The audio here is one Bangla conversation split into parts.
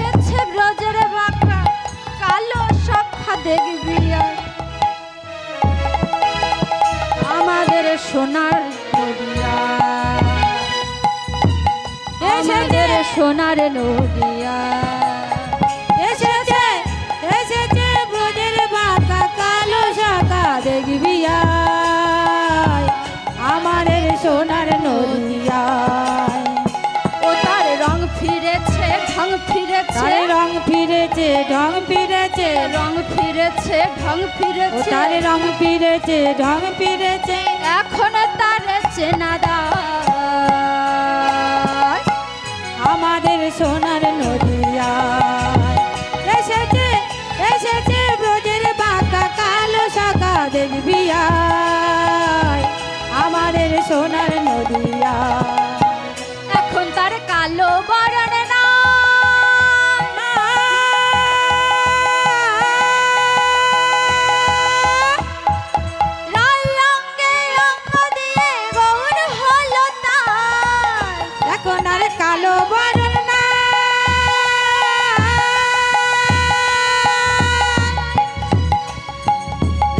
এসেছে ব্রজের বাঁকা কালো সখা দেখবি আমাদের সোনার নদিয়া, আমাদের সোনার নদিয়া। এসেছে এসেছে ব্রজের বাঁকা কালো সখা দেখবি আমাদের সোনার নদিয়া। ও তার রং ফিরেছে ঢং ফিরেছে, রং ফিরেছে ঢং ফিরেছে, রং ফিরেছে ঢং ফিরেছে, তার রং ফিরেছে ঢং ফিরেছে, এখন তার চেনা দায় আমাদের সোনার নদিয়া। এসেছে এসেছে ব্রজের বাঁকা কালো সখা দেখবি আমাদের সোনার নদিয়া। এখন তার কালো বরণ না রাই অঙ্গে অঙ্গ দিয়ে গৌর হলো তার, এখন আর কালো বরণ না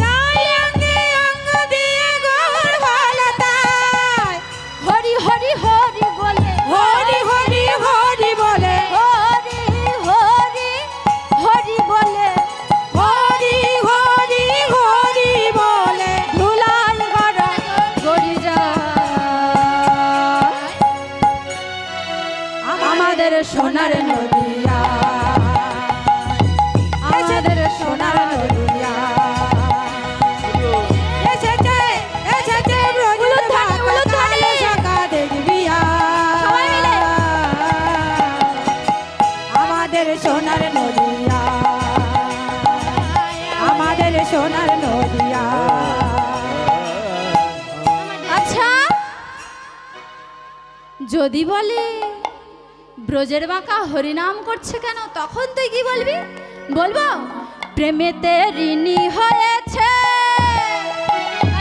রাই অঙ্গে অঙ্গ দিয়ে গৌর হলো তার। হরি হরি হরি বলে হরি হরি হরি বলে, হরি হরি হরি বলে হরি হরি হরি বলে, ধুলাই গড়া গড়ি যায় আমাদের সোনার নদিয়া, আমাদের সোনার নদিয়া। এসেছে এসেছে ব্রজের বাঁকা কালো সখা দেখবি সবাই মিলে। আমাদের সোনার নদিয়া, আমাদের সোনার নদিয়া। আচ্ছা যদি বলে ব্রজের বাঁকা হরিনাম করছে কেন, তখন তুই কি বলবি? বলবো প্রেমেতে ঋণী হয়েছে,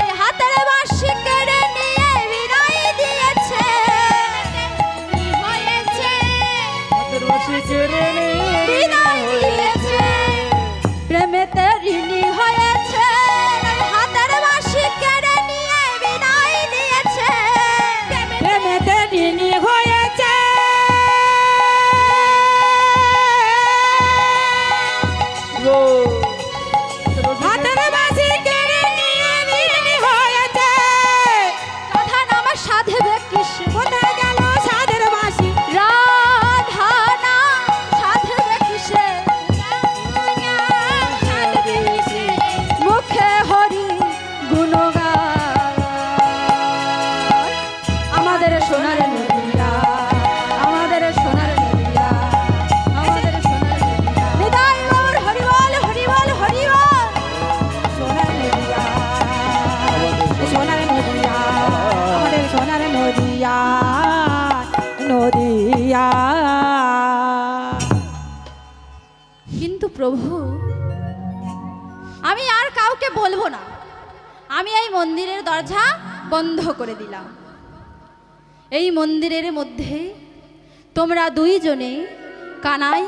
এই হাতের বাঁশি কেড়ে নিয়ে বিদায় দিয়েছে, হয়েছে বিদায় দিয়েছে, প্রেমেতে ঋণী হয়েছে, এই হাতের বাঁশি কেড়ে নিয়ে বিদায় দিয়েছে, প্রেমেতে ঋণী হয়েছে, হাতের বাঁশি কেড়ে নিয়ে ঋণী হয়েছে। রাধা নাম সাধবে কৃষ্ণ, কোথায় গেল সাধের বাঁশি? রাধা নাম সাধবে কৃষ্ণ, মুখে হরি গুণগান আমাদের সোনার নদিয়া, আমাদের সোনার নদিয়া, আমাদের সোনার নদিয়া। নিতাই গৌর হরি বল হরি বল হরি বল। সোনার নদিয়া, সোনার নদিয়া, আমাদের সোনার নদিয়া, নদিয়া। কিন্তু প্রভু আমি আর কাউকে বলবো না, আমি এই মন্দিরের দরজা বন্ধ করে দিলাম। এই মন্দিরের মধ্যে তোমরা দুইজনে কানাই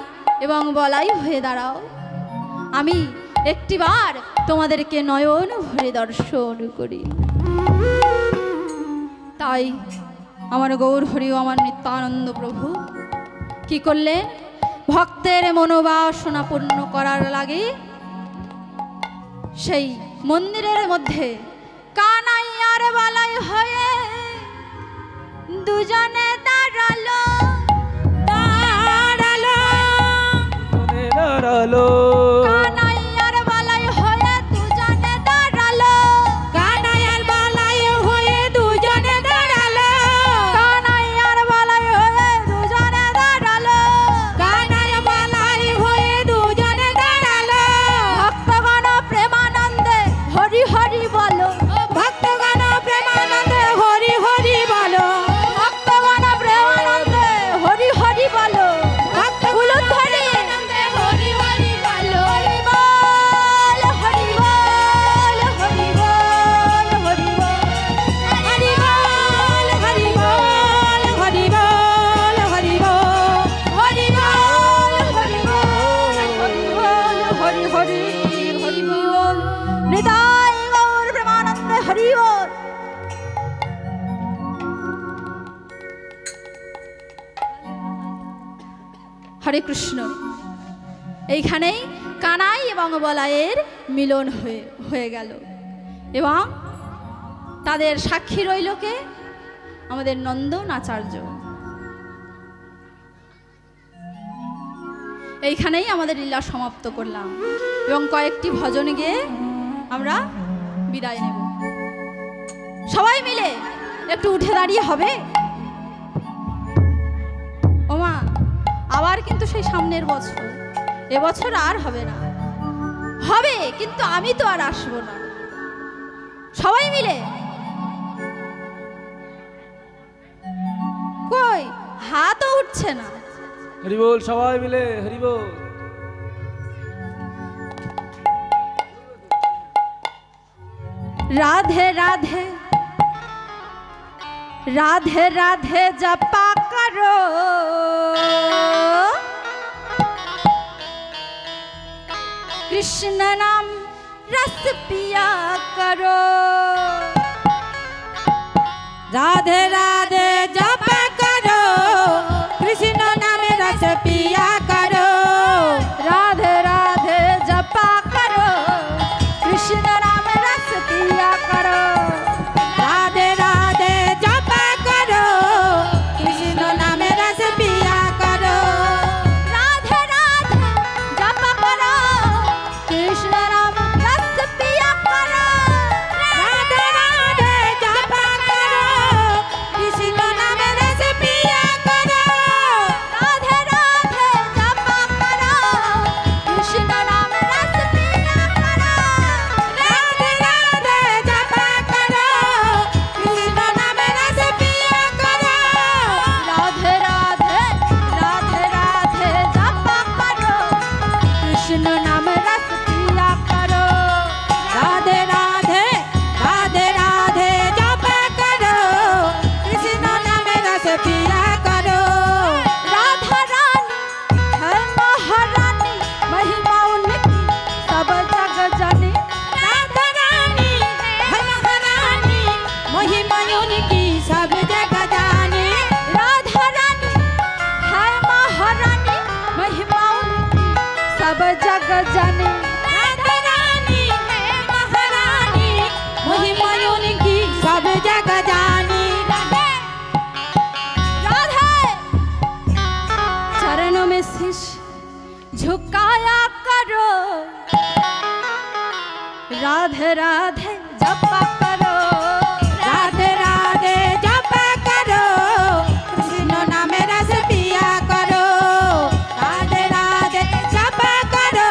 এবং বলাই হয়ে দাঁড়াও, আমি একটিবার তোমাদেরকে নয়ন ভরে দর্শন করি। তাই আমার গৌর হরি ও আমার নিত্যানন্দ প্রভু কি করলেন, ভক্তের মনোবাসনা পূর্ণ করার লাগে সেই মন্দিরের মধ্যে কানাই আর বালাই হয়ে দুজনে দাঁড়ালো, দাঁড়ালো, দাঁড়ালো কানাই আর বালাই হয়ে দুজনে দাঁড়ালো, কানাই আর বালাই হয়ে দুজনে দাঁড়ালো, কানাই আর বালাই হয়ে দুজনে দাঁড়ালো, কানাই বালাই হয়ে দুজনে দাঁড়ালো। ভক্তগণ প্রেমানন্দে হরি হরি বলো, ভক্তগণ প্রেমানন্দে হরি হরি বলো, ভক্তগণ প্রেমানন্দে হরি হরি বলো, ভক্তগণ উলুধ্বনি প্রেমানন্দে হরি হরি বলো। কৃষ্ণ। এইখানেই কানাই এবং বলাইয়ের মিলন হয়ে গেল এবং তাদের সাক্ষী রইল কে? আমাদের নন্দন আচার্য। এইখানেই আমাদের লীলা সমাপ্ত করলাম এবং কয়েকটি ভজন গেয়ে আমরা বিদায় নেব। সবাই মিলে একটু উঠে দাঁড়িয়ে হবে। ওমা, আবার কিন্তু সেই সামনের বছর, এবছর আর হবে না। হবে কিন্তু আমি তো আর আসবো না। সবাই মিলে কই হাতও উঠছে না। হরি বল, সবাই মিলে হরি বল। রাধে রাধে রাধে রাধে জপা করো, कृष्ण नाम रस पिया करो। राधे राधे जप करो, कृष्ण नाम रस पिया करो। राधे राधे जपा करो, कृष्ण नाम रस पिया करो। राधे राधे जप करो, कृष्ण नाम रस पिया करो। राधे राधे जप करो, कृष्ण नाम रस पिया करो। राधे राधे जप करो, कृष्ण नाम रस पिया करो। राधे राधे जप करो, कृष्ण नाम रस पिया करो। राधे राधे जप करो, कृष्ण नाम रस पिया करो। राधे राधे राधे राधे जप करो, कृष्ण नाम रस पिया करो। राधे राधे राधे राधे जप करो, कृष्ण नाम रस पिया करो। राधा रानी है महारानी, महिमा उनकी सब जग जाने। राधा रानी है महारानी, महिमा उनकी सब जग जाने। राधा रानी है महारानी, महिमा उनकी सब जग जाने। राधा रानी है महारानी, महिमा उनकी सब जग जानी। राधे चरणों में शीश झुकाया करो। राधे राधे जपा करो। राधे राधे जप करो, कृष्ण नाम रस पिया करो। राधे राधे जप करो,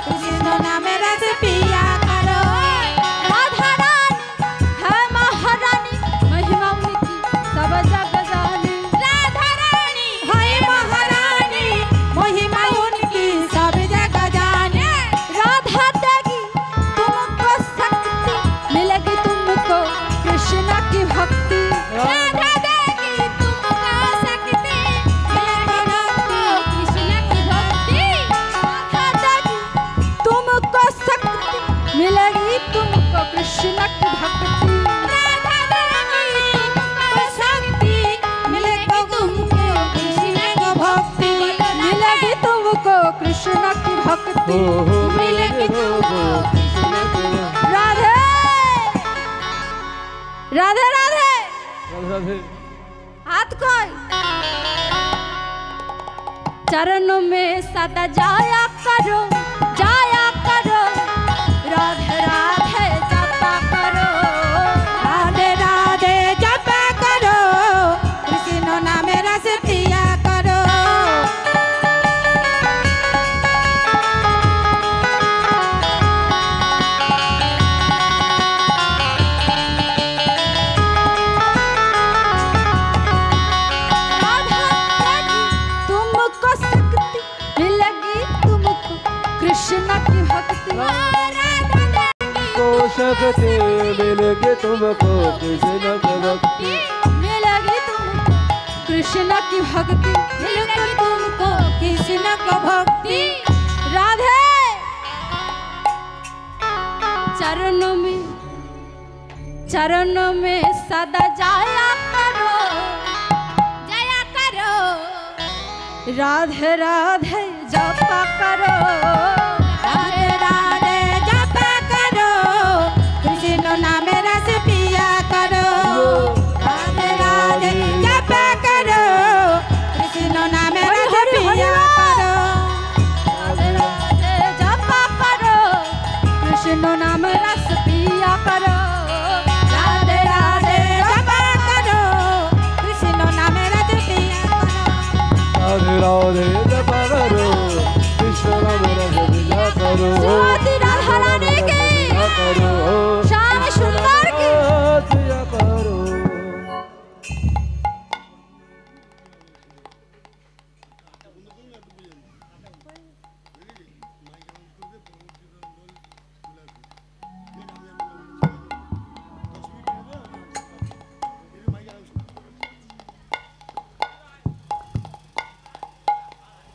कृष्ण नाम रस पिया करो। राधा रानी है महारानी, महिमा उनकी सब जग जाने। राधा रानी है महारानी, महिमा उनकी सब जग जाने। राधा देगी तुमको शक्ति, मिलेगी तुमको कृष्ण की भक्ति। राधा देगी तुमको शक्ति, मिलेगी तुमको कृष्ण की भक्ति। राधा देगी तुमको शक्ति, मिलेगी तुमको कृष्ण की भक्ति। राधा देगी तुमको शक्ति, मिलेगी तुमको कृष्ण की भक्ति। मिलेगी तुमको कृष्ण की भक्ति। मिलेगी तुमको कृष्ण की भक्ति। राधे राधे राधे राधे हाथ कोई चरणों में सदा जाया करो, जाया करो। राधे राधे जपा करो। राधे राधे जप करो, कृष्ण नाम रस पिया करो। राधा देगी तुमको शक्ति, मिलेगी तुमको कृष्ण की भक्ति। को शक्ति मिलेगी तुमको कृष्ण की भक्ति। मिलेगी तुमको कृष्ण की भक्ति। मिलेगी तुमको कृष्ण को भक्ति। राधे चरणों में सदा जाया करो, जया करो। राधे राधे जपा करो राधे राधे जपा करो कृष्ण नाम रस पिया करो राधे राधे जपा करो कृष्ण नाम रस पिया करो राधे राधे जपा करो कृष्ण नाम रस पिया करो राधे राधे जपा करो कृष्ण नाम रस पिया करो राधे राधे जपा करो कृष्ण नाम रस पिया करो श्रीमती राधा रानी की पिया करो श्याम सुंदर की पिया करो।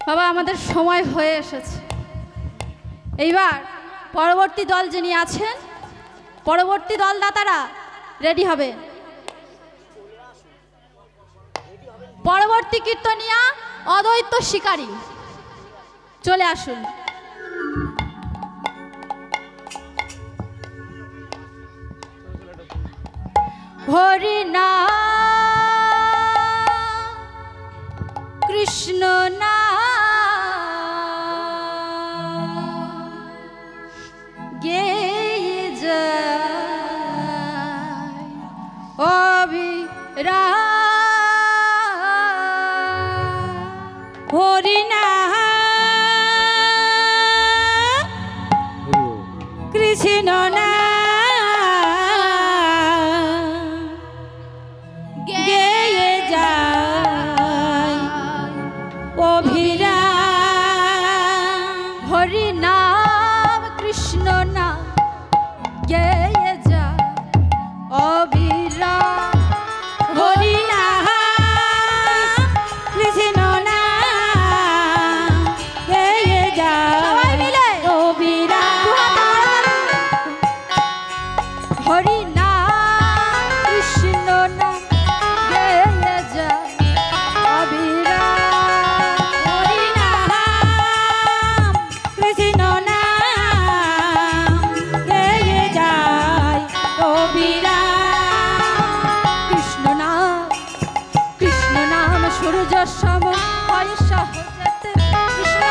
বাবা আমাদের সময় হয়ে এসেছে এইবার পরবর্তী দল যিনি আছেন পরবর্তী দলদাতারা রেডি হবে পরবর্তী কীর্তনিয়া অদ্বৈত শিকারী চলে আসুন হরি নাম কৃষ্ণ নাম গেয়ে যায় অবিরাম হরি নাম কৃষ্ণ নাম গেয়ে যায় অভিরাম হরি নাম কৃষ্ণ নাম গেয়ে যায় অবিরাম হরি নাম কৃষ্ণ নাম গেয়ে সবাই যায় মিলে। অভিরাম হরি নাম কৃষ্ণ নাম গেয়ে যায় অবিরাম হরি নাম কৃষ্ণ নাম গেয়ে যায় অভিরাম কৃষ্ণ নাম সূর্য সম হয় সহজতে কৃষ্ণ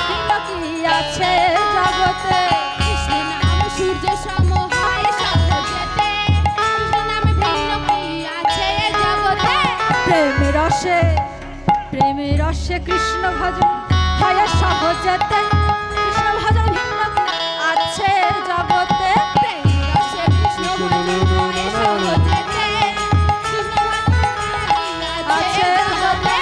ভিন্ন কি আছে জগতে কৃষ্ণ নাম সূর্য সম হয় সহজতে কৃষ্ণ নাম ভিন্ন কি আছে জগতে প্রেম রসে কৃষ্ণ ভজন হয় সহজতে কৃষ্ণ ভজন ভিন্ন কি আছে জগতে রসে কৃষ্ণ ভজন হয় সহজতে কৃষ্ণ ভজন আছে জগতে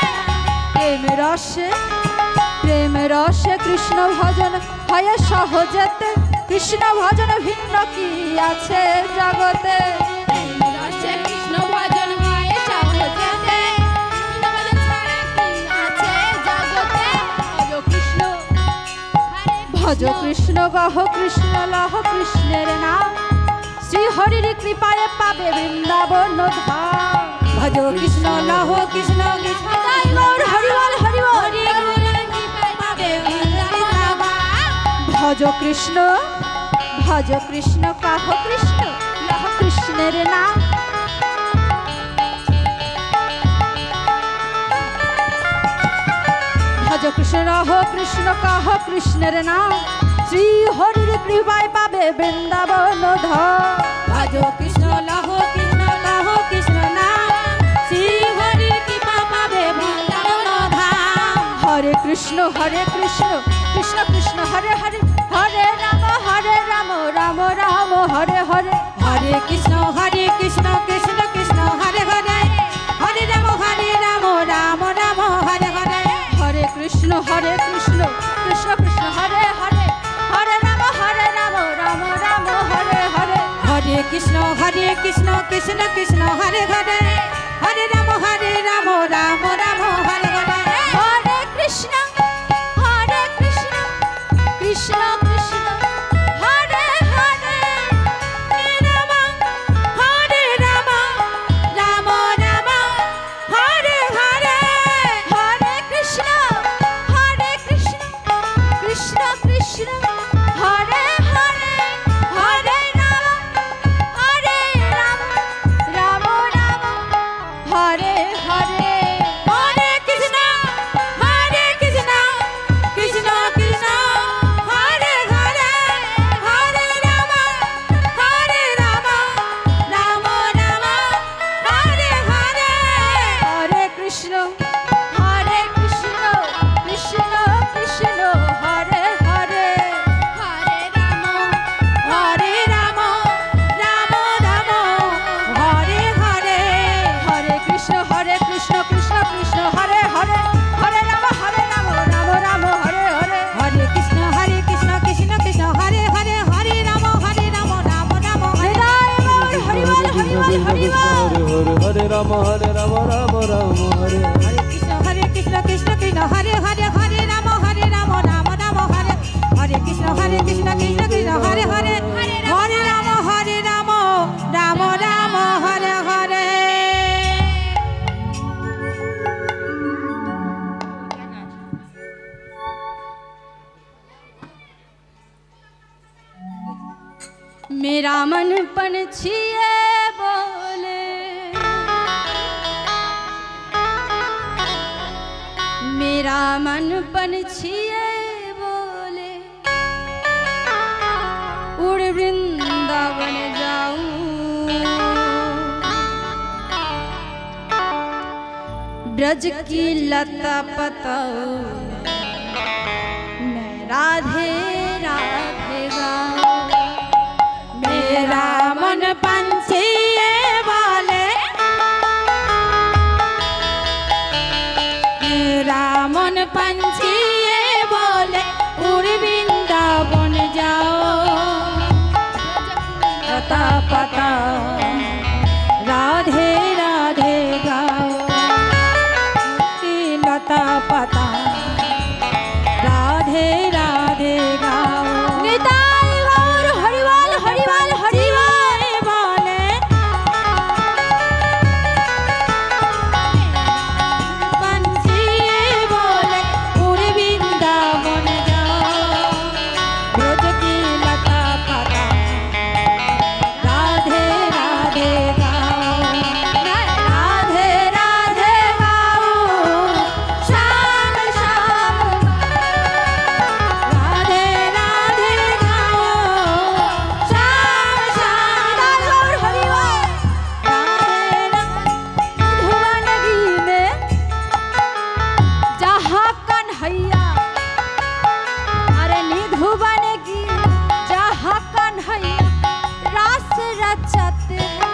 প্রেম রসে কৃষ্ণ ভজন হয় সহজতে কৃষ্ণ ভজন ভিন্ন কি আছে জগতে রসে কৃষ্ণ ভজন হয় সহজতে কৃষ্ণ ভজন ছাড়া কি আছে জগতে ভজ কৃষ্ণ গহ কৃষ্ণ লহ কৃষ্ণের নাম শ্রী হরির কৃপায় পাবে বৃন্দাবন ধাম ভজ কৃষ্ণ লহ কৃষ্ণ কৃষ্ণ জয় গৌর হরি বল হরি বল হরি গুরুর কৃপায় পাবে বৃন্দাবন ভজ কৃষ্ণ কহ কৃষ্ণ লহ কৃষ্ণের নাম ভজ কৃষ্ণ লহ কৃষ্ণ কহ কৃষ্ণের নাম শ্রী হরির কৃপায় পাবে বৃন্দাবন ধাম ভজ কৃষ্ণ লহ কৃষ্ণ নাম শ্রী হরির কৃপা পাবে বৃন্দাবন ধাম হরে কৃষ্ণ কৃষ্ণ কৃষ্ণ হরে হরে হরে রাম রাম রাম হরে হরে হরে কৃষ্ণ কৃষ্ণ কৃষ্ণ হরে হরে হরে রাম রাম রাম হরে হরে হরে কৃষ্ণ কৃষ্ণ কৃষ্ণ হরে হরে হরে রাম রাম রাম হরে হরে হরে কৃষ্ণ কৃষ্ণ কৃষ্ণ হরে হরে হরে রাম রাম রাম হরে হরে হরে কৃষ্ণ কৃষ্ণ কৃষ্ণ হরে হরে রাম হরে রাম রাম রাম হরে হরে হরে কৃষ্ণ কৃষ্ণ হরে হরে হরে রাম রাম রাম হরে হরে হরে কৃষ্ণ কৃষ্ণ কৃষ্ণ হরে হরে হরে রাম রাম রাম হরে হরে হরে কৃষ্ণ কৃষ্ণ কৃষ্ণ হরে হরে হরে রাম হরে রাম রাম রাম হরে হরে হরে কৃষ্ণ কৃষ্ণ কৃষ্ণ হরে হরে হরে রাম রাম রাম হরে হরে হরে কৃষ্ণ কৃষ্ণ কৃষ্ণ হরে হরে হরে রাম রাম রাম হরে হরি বল হরি বল হরি বল हरे राम राम राम हरे হরে কৃষ্ণ কৃষ্ণ কৃষ্ণ হরে হরে হরে রাম রাম রাম হরে হরে কৃষ্ণ কৃষ্ণ কৃষ্ণ হরে হরে হরে রাম রাম রাম হরে হরে मेरा मन पंछिए बोले मेरा मन पंछिए बोले उड़ वृंदावन जाऊं ब्रज की लता पताऊं मैं राधे राधे गाऊं मेरा मन पंछिए बोले मेरा मन पंछिए बोले उड़ वृंदावन जाओ लता पता राधे राधे गाओ की लता पता राधे राधे गाओ निताई गौर हरिवाल हरिवाल हरिवाल बोले पंछिए बोले उड़ वृंदावन जाओ ब्रज की लता पता राधे राधे गाओ राधे राधे गाओ श्याम श्याम राधे राधे गाओ श्याम श्याम गौर हरिवाल राधे धुवनगी में जहाँ कन्हैया अरे निधुवनगी जहाँ कन्हैया रास रचते हैं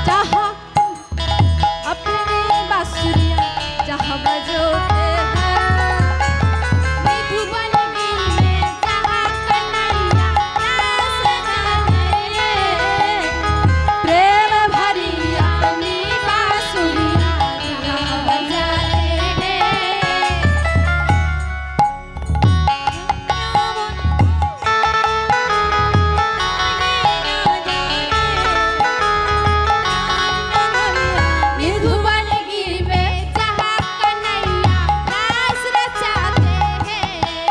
जहाँ अपनी बांसुरियाँ जहाँ बजोते हैं निधुवनगी में जहाँ कन्हैया रास रचते हैं प्रेम भरी अपनी बांसुरियाँ जहाँ बजाते हैं निधुवनगी में जहाँ कन्हैया रास रचाते हैं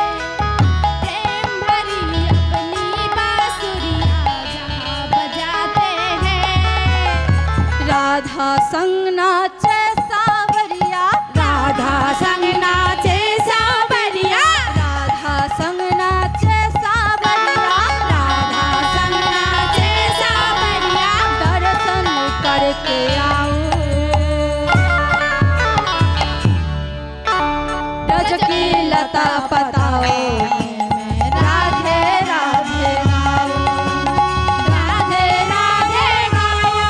प्रेम भरी अपनी बांसुरियाँ जहाँ बजाते हैं राधा संग नाचे सावरिया राधा संग नाचे सावरिया राधा संग नाचे सावरिया राधा संग नाचे सावरिया दर्शन करके आऊं ब्रज की लता पताओ राधे राधे गाऊं राधे राधे गाऊं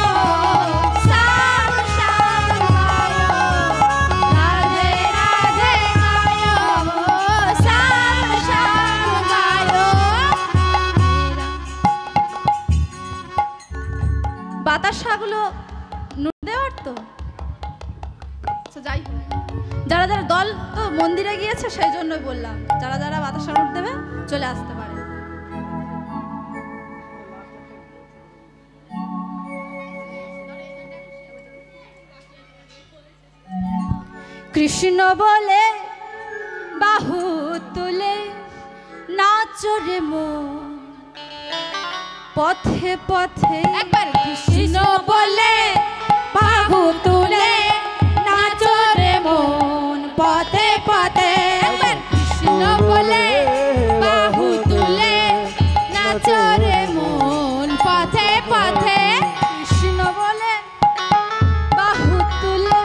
श्याम श्याम गाऊं राधे राधे गाऊं श्याम श्याम गाऊं বাতাসাগুলো নুন দেওয়ার তো আচ্ছা, যাই হোক। যারা যারা দল তো মন্দিরে গিয়েছে সেই জন্যই বললাম যারা যারা বাতাসা নোট দেবে চলে আসতে পারে কৃষ্ণ বলে বাহু তুলে নাচরে মন পথে পথে একবার কৃষ্ণ বলে বাহু তুলে নাচো রে মন পথে পথে একবার কৃষ্ণ বলে বাহু তুলে নাচো রে মন পথে পথে কৃষ্ণ বলে বাহু তুলে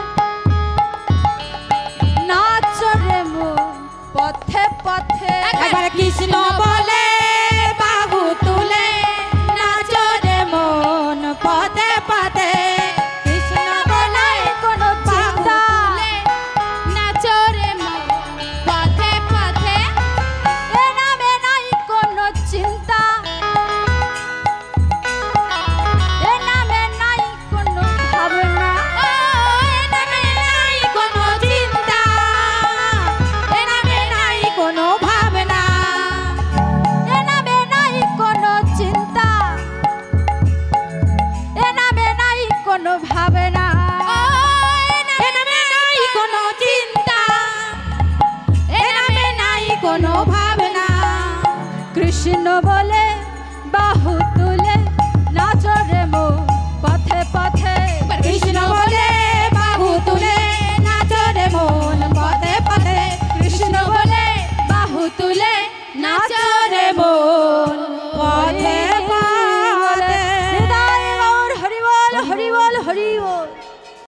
নাচরে মন পথে পথে একবার কৃষ্ণ বলে বাহু তুলে নাচো রে মন পথে পথে কৃষ্ণ বলে কোনো চিন্তা নাচো রে মন পথে পথে এ নামে নাই কোনো চিন্তা এ নামে নাই কোনো ভাবনা এ নামে নাই কোনো চিন্তা এ নামে নাই কোনো ভাবনা এ নামে নাই কোনো চিন্তা এ নামে নাই কোনো ভাবনা এ নামে নাই কোনো চিন্তা এ নামে নাই কোনো ভাবনা কৃষ্ণ বলে বাহু তুলে নাচরে মন পথে পথে কৃষ্ণ বলে বাহু তুলে নাচো রে মন পথে পথে কৃষ্ণ বলে বাহু তুলে নাচো